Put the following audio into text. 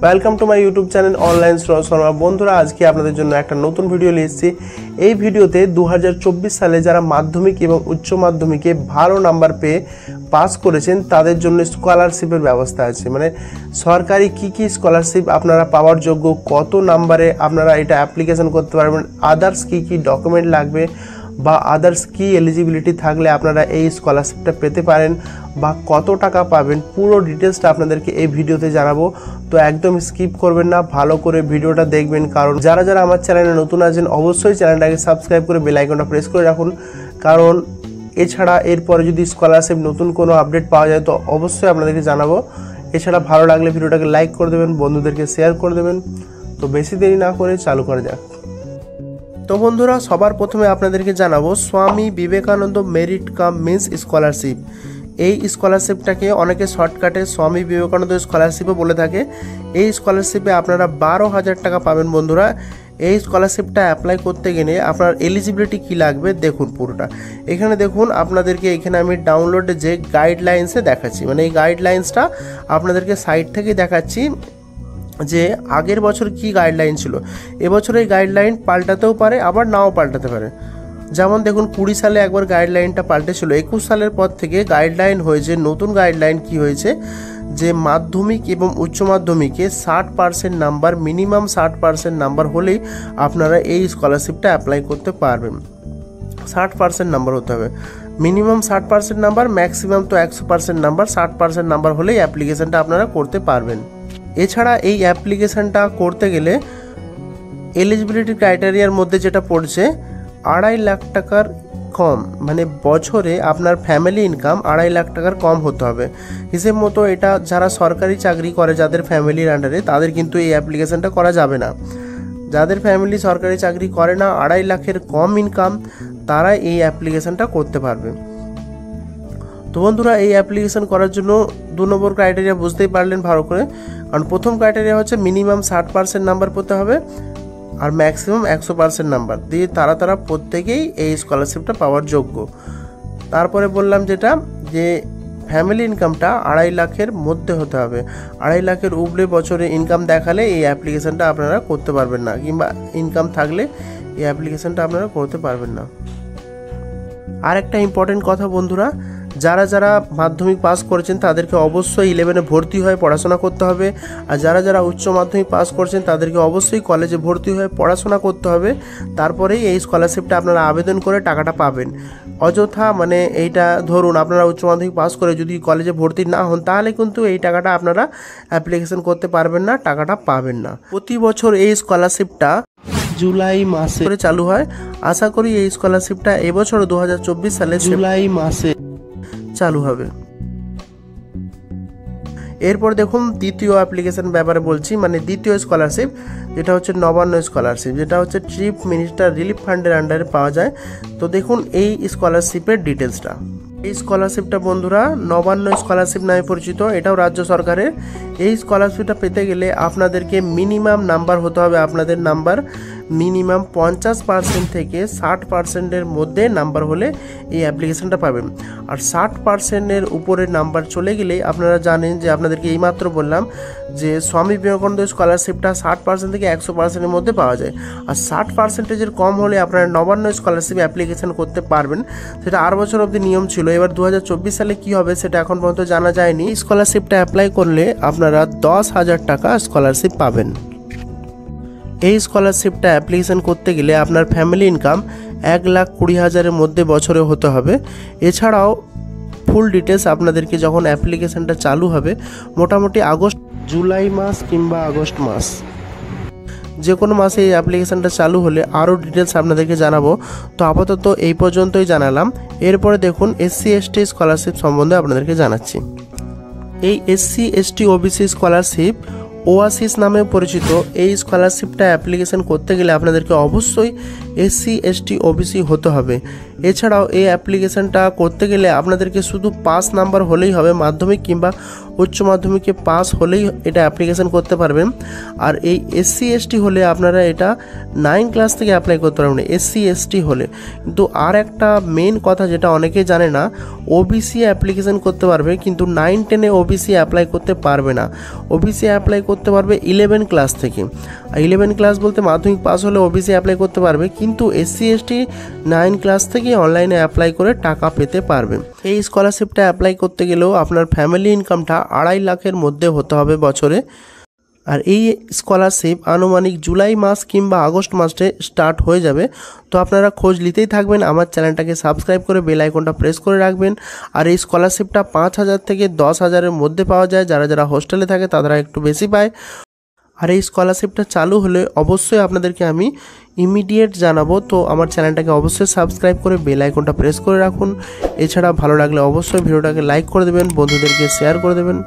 Welcome to my YouTube channel online Sharma. বন্ধুরা, আজকে আপনাদের জন্য একটা নতুন ভিডিও নিয়ে এসেছি। এই ভিডিওতে 2024 সালে যারা মাধ্যমিক এবং উচ্চ মাধ্যমিকে ভালো নাম্বার পেয়ে পাস করেছেন তাদের জন্য স্কলারশিপের ব্যবস্থা আছে। মানে সরকারি কি স্কলারশিপ আপনারা পাওয়ার যোগ্য, কত নাম্বারে আপনারা এটা অ্যাপ্লিকেশন করতে পারবেন, আদার্স কি ডকুমেন্ট লাগবে বা আদার্স কি এলিজিবিলিটি থাকলে আপনারা এই স্কলারশিপটা পেতে পারেন বা কত টাকা পাবেন, পুরো ডিটেলসটা আপনাদেরকে এই ভিডিওতে জানাবো। তো একদম স্কিপ করবেন না, ভালো করে ভিডিওটা দেখবেন। কারণ যারা যারা আমার চ্যানেলে নতুন আছেন অবশ্যই চ্যানেলটাকে সাবস্ক্রাইব করে বেল আইকনটা প্রেস করে রাখুন। কারণ এছাড়া এরপরে যদি স্কলারশিপ নতুন কোনো আপডেট পাওয়া যায় তো অবশ্যই আপনাদেরকে জানাবো। এছাড়া ভালো লাগলে ভিডিওটাকে লাইক করে দেবেন, বন্ধুদেরকে শেয়ার করে দেবেন। তো বেশি দেরি না করে চালু করা যাক। তো বন্ধুরা, সবার প্রথমে আপনাদেরকে জানাবো Swami Vivekananda merit cum means scholarship. এই স্কলারশিপটাকে অনেকে শর্টকাটে স্বামী বিবেকানন্দ স্কলারশিপও বলে থাকে। এই স্কলারশিপে আপনারা 12,000 টাকা পাবেন। বন্ধুরা, এই স্কলারশিপটা অ্যাপ্লাই করতে গেলে আপনার এলিজিবিলিটি কী লাগবে দেখুন পুরোটা। এখানে দেখুন আপনাদেরকে, এখানে আমি ডাউনলোডে যে গাইডলাইন্সে দেখাচ্ছি, মানে এই গাইডলাইন্সটা আপনাদেরকে সাইট থেকেই দেখাচ্ছি যে আগের বছর কি গাইডলাইন ছিল। এবছর এই গাইডলাইন পাল্টাতেও পারে, আবার নাও পাল্টাতে পারে। যেমন দেখুন 20 সালে একবার গাইডলাইনটা পাল্টেছিল, 21 সালের পর থেকে গাইডলাইন হয়েছে। নতুন গাইডলাইন কি হয়েছে যে মাধ্যমিক এবং উচ্চ মাধ্যমিকে 60% নাম্বার, মিনিমাম 60% নাম্বার হলেই আপনারা এই স্কলারশিপটা অ্যাপ্লাই করতে পারবেন। 60% নাম্বার হতে হবে, মিনিমাম 60% নাম্বার, ম্যাক্সিমাম তো 100% নাম্বার। 60% নাম্বার হলেই অ্যাপ্লিকেশানটা আপনারা করতে পারবেন। এছাড়া এই অ্যাপ্লিকেশানটা করতে গেলে এলিজিবিলিটি ক্রাইটেরিয়ার মধ্যে যেটা পড়ছে 2.5 লাখ টাকার কম, মানে বছরে আপনার ফ্যামিলি ইনকাম 2.5 লাখ টাকার কম হতে হবে। হিসেব মতো এটা যারা সরকারি চাকরি করে, যাদের ফ্যামিলির আন্ডারে, তাদের কিন্তু এই অ্যাপ্লিকেশানটা করা যাবে না। যাদের ফ্যামিলি সরকারি চাকরি করে না, 2.5 লাখের কম ইনকাম, তারা এই অ্যাপ্লিকেশানটা করতে পারবে। তো বন্ধুরা, এই অ্যাপ্লিকেশান করার জন্য 2 নম্বর ক্রাইটেরিয়া বুঝতেই পারলেন ভালো করে। কারণ প্রথম ক্রাইটেরিয়া হচ্ছে মিনিমাম 60% নাম্বার পেতে হবে আর ম্যাক্সিমাম 100% নাম্বার দিয়ে তারা প্রত্যেকেই এই স্কলারশিপটা পাওয়ার যোগ্য। তারপরে বললাম যেটা, যে ফ্যামিলি ইনকামটা 2.5 লাখের মধ্যে হতে হবে। 2.5 লাখের উপরে বছরে ইনকাম দেখালে এই অ্যাপ্লিকেশানটা আপনারা করতে পারবেন না, কিংবা ইনকাম থাকলে এই অ্যাপ্লিকেশানটা আপনারা করতে পারবেন না। আর একটা ইম্পর্টেন্ট কথা বন্ধুরা, যারা যারা মাধ্যমিক পাস করেছেন তাদেরকে অবশ্যই 11-এ ভর্তি হয়ে পড়াশোনা করতে হবে। আর যারা যারা উচ্চ মাধ্যমিক পাস করছেন তাদেরকে অবশ্যই কলেজে ভর্তি হয়ে পড়াশোনা করতে হবে। তারপরেই এই স্কলারশিপটা আপনারা আবেদন করে টাকাটা পাবেন। অযথা মানে এইটা ধরুন আপনারা উচ্চ মাধ্যমিক পাস করে যদি কলেজে ভর্তি না হন তাহলে কিন্তু এই টাকাটা আপনারা অ্যাপ্লিকেশন করতে পারবেন না, টাকাটা পাবেন না। প্রতি বছর এই স্কলারশিপটা জুলাই মাসে চালু হয়। আশা করি এই স্কলারশিপটা এবছর 2024 সালে জুলাই মাসে চালু হবে। এরপর দেখুন দ্বিতীয় অ্যাপ্লিকেশন ব্যাপারে বলছি, মানে দ্বিতীয় স্কলারশিপ যেটা হচ্ছে নবান্ন স্কলারশিপ, যেটা হচ্ছে চিফ মিনিস্টার রিলিফ ফান্ডের আন্ডারে পাওয়া যায়। তো দেখুন এই স্কলারশিপের ডিটেলসটা। এই স্কলারশিপটা বন্ধুরা নবান্ন স্কলারশিপ নামে পরিচিত, এটাও রাজ্য সরকারের। এই স্কলারশিপটা পেতে গেলে আপনাদেরকে মিনিমাম নাম্বার হতে হবে, আপনাদের নাম্বার মিনিমাম 50% থেকে 60%-এর মধ্যে নাম্বার হলে এই অ্যাপ্লিকেশানটা পাবেন। আর 60%-এর উপরে নাম্বার চলে গেলে আপনারা জানেন যে আপনাদেরকে এইমাত্র বললাম যে স্বামী বিবেকানন্দ স্কলারশিপটা 60% থেকে 100%-এর মধ্যে পাওয়া যায়। আর 60%-এর কম হলে আপনারা নবান্ন স্কলারশিপ অ্যাপ্লিকেশান করতে পারবেন। সেটা 8 বছর অবধি নিয়ম ছিল। এবার 2024 সালে কি হবে সেটা এখন পর্যন্ত জানা যায়নি। স্কলারশিপটা অ্যাপ্লাই করলে আপনারা 10,000 টাকা স্কলারশিপ পাবেন। এই স্কলারশিপটা অ্যাপ্লিকেশান করতে গেলে আপনার ফ্যামিলি ইনকাম 1,20,000-এর মধ্যে বছরে হতে হবে। এছাড়াও ফুল ডিটেলস আপনাদেরকে যখন অ্যাপ্লিকেশানটা চালু হবে, মোটামুটি জুলাই মাস কিংবা আগস্ট মাস, যে কোনো মাসে এই অ্যাপ্লিকেশানটা চালু হলে আরও ডিটেলস আপনাদেরকে জানাবো। তো আপাতত এই পর্যন্তই জানালাম। এরপরে দেখুন SC ST স্কলারশিপ সম্বন্ধে আপনাদেরকে জানাচ্ছি। এই SC ST OBC স্কলারশিপ ওয়াসিস নামে পরিচিত। এই স্কলারশিপটা অ্যাপ্লিকেশন করতে গেলে আপনাদেরকে অবশ্যই SC ST OBC হতে হবে। এছাড়াও এই অ্যাপ্লিকেশনটা করতে গেলে আপনাদেরকে শুধু পাস নাম্বার হলেই হবে, মাধ্যমিক কিংবা উচ্চ মাধ্যমিকে পাস হলেই এটা অ্যাপ্লিকেশন করতে পারবেন। আর এই SC ST হলে আপনারা এটা 9 ক্লাস থেকে অ্যাপ্লাই করতে পারবেন SC ST হলে। কিন্তু আর একটা মেন কথা যেটা অনেকেই জানে না, OBC অ্যাপ্লিকেশন করতে পারবে কিন্তু 9 10-এ OBC অ্যাপ্লাই করতে পারবে না। OBC অ্যাপ্লাই করতে পারবে 11 ক্লাস থেকে। আর 11 ক্লাস বলতে মাধ্যমিক পাস হলে OBC অ্যাপ্লাই করতে পারবে, কিন্তু SC ST 9 ক্লাস থেকে অনলাইনে অ্যাপ্লাই করে টাকা পেতে পারবে। এই স্কলারশিপটা অ্যাপ্লাই করতে গেলেও আপনার ফ্যামিলি ইনকামটা 2.5 লাখের মধ্যে হতে হবে বছরে। আর এই স্কলারশিপ আনুমানিক জুলাই মাস কিংবা আগস্ট মাসে স্টার্ট হয়ে যাবে। তো আপনারা খোঁজ নিতেই থাকবেন, আমার চ্যানেলটাকে সাবস্ক্রাইব করে বেল আইকনটা প্রেস করে রাখবেন। আর এই স্কলারশিপটা 5,000 থেকে 10,000-এর মধ্যে পাওয়া যায়, যারা যারা হোস্টেলে থাকে তারা একটু বেশি পায়। আর এই স্কলারশিপটা চালু হলে অবশ্যই আপনাদেরকে আমি ইমিডিয়েট জানাবো। তো আমার চ্যানেলটাকে অবশ্যই সাবস্ক্রাইব করে বেল আইকনটা প্রেস করে রাখুন। এছাড়া ভালো লাগলে অবশ্যই ভিডিওটাকে লাইক করে দেবেন, বন্ধুদেরকে শেয়ার করে দেবেন।